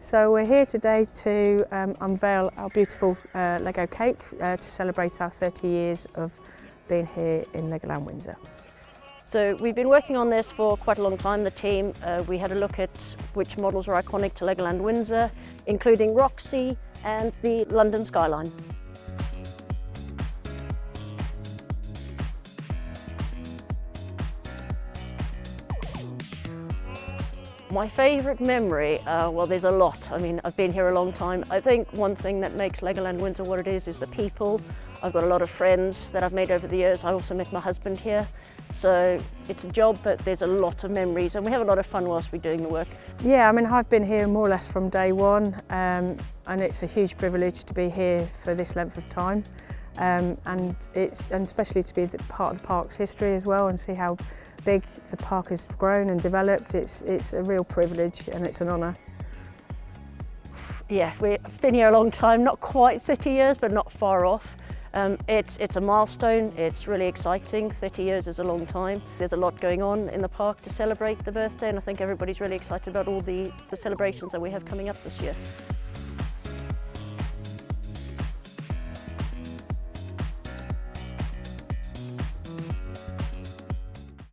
So we're here today to unveil our beautiful Lego cake to celebrate our 30 years of being here in LEGOLAND Windsor. So we've been working on this for quite a long time, the team. We had a look at which models are iconic to LEGOLAND Windsor, including Roxy and the London skyline. My favourite memory, well, there's a lot. I mean, I've been here a long time. I think one thing that makes LEGOLAND Windsor what it is the people. I've got a lot of friends that I've made over the years. I also met my husband here. So it's a job, but there's a lot of memories and we have a lot of fun whilst we're doing the work. Yeah, I mean, I've been here more or less from day one, and it's a huge privilege to be here for this length of time. And especially to be part of the park's history as well and see how big the park has grown and developed. It's a real privilege and it's an honour. Yeah, we've been here a long time, not quite 30 years, but not far off. It's a milestone, it's really exciting. 30 years is a long time. There's a lot going on in the park to celebrate the birthday, and I think everybody's really excited about all the celebrations that we have coming up this year.